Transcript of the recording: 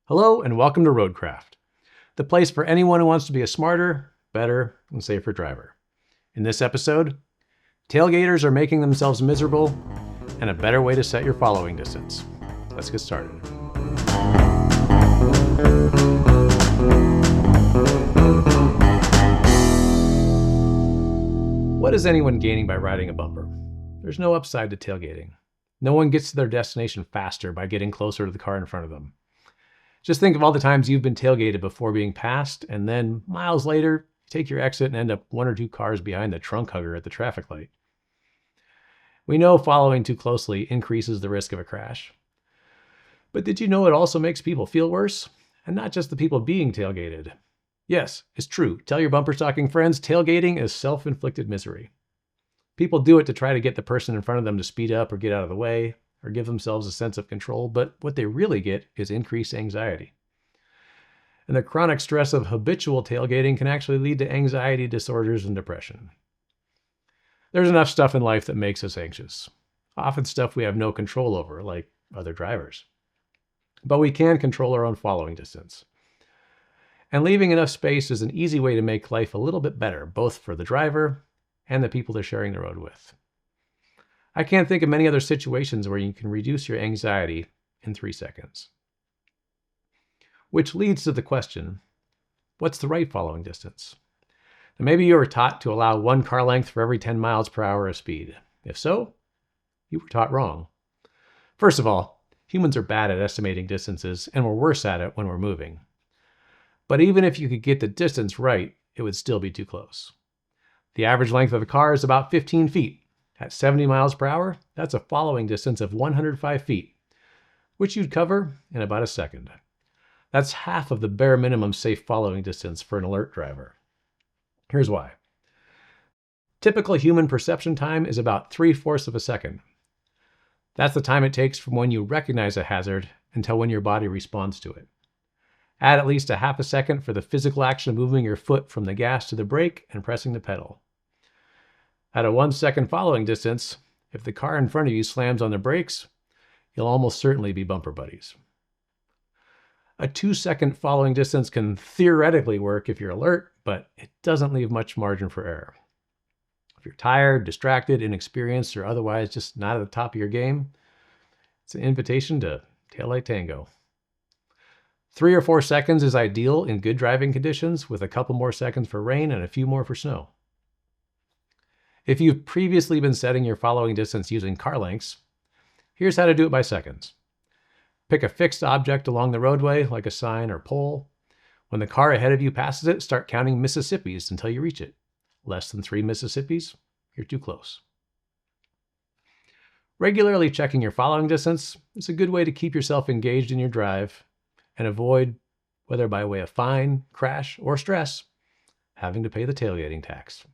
Hello and welcome to Roadcraft, the place for anyone who wants to be a smarter, better, and safer driver. In this episode, tailgaters are making themselves miserable and a better way to set your following distance. Let's get started. What is anyone gaining by riding a bumper? There's no upside to tailgating. No one gets to their destination faster by getting closer to the car in front of them. Just think of all the times you've been tailgated before being passed, and then miles later, you take your exit and end up one or two cars behind the trunk hugger at the traffic light. We know following too closely increases the risk of a crash. But did you know it also makes people feel worse? And not just the people being tailgated. Yes, it's true. Tell your bumper stalking friends, tailgating is self-inflicted misery. People do it to try to get the person in front of them to speed up or get out of the way, or give themselves a sense of control, but what they really get is increased anxiety. And the chronic stress of habitual tailgating can actually lead to anxiety disorders and depression. There's enough stuff in life that makes us anxious, often stuff we have no control over, like other drivers. But we can control our own following distance. And leaving enough space is an easy way to make life a little bit better, both for the driver and the people they're sharing the road with. I can't think of many other situations where you can reduce your anxiety in 3 seconds. Which leads to the question, what's the right following distance? Now, maybe you were taught to allow 1 car length for every 10 miles per hour of speed. If so, you were taught wrong. First of all, humans are bad at estimating distances, and we're worse at it when we're moving. But even if you could get the distance right, it would still be too close. The average length of a car is about 15 feet. At 70 miles per hour, that's a following distance of 105 feet, which you'd cover in about a second. That's half of the bare minimum safe following distance for an alert driver. Here's why. Typical human perception time is about 3/4 of a second. That's the time it takes from when you recognize a hazard until when your body responds to it. Add at least a half a second for the physical action of moving your foot from the gas to the brake and pressing the pedal. At a 1 second following distance, if the car in front of you slams on the brakes, you'll almost certainly be bumper buddies. A 2 second following distance can theoretically work if you're alert, but it doesn't leave much margin for error. If you're tired, distracted, inexperienced, or otherwise just not at the top of your game, it's an invitation to taillight tango. 3 or 4 seconds is ideal in good driving conditions, with a couple more seconds for rain and a few more for snow. If you've previously been setting your following distance using car lengths, here's how to do it by seconds. Pick a fixed object along the roadway, like a sign or pole. When the car ahead of you passes it, start counting Mississippis until you reach it. Less than 3 Mississippis, you're too close. Regularly checking your following distance is a good way to keep yourself engaged in your drive and avoid, whether by way of fine, crash, or stress, having to pay the tailgating tax.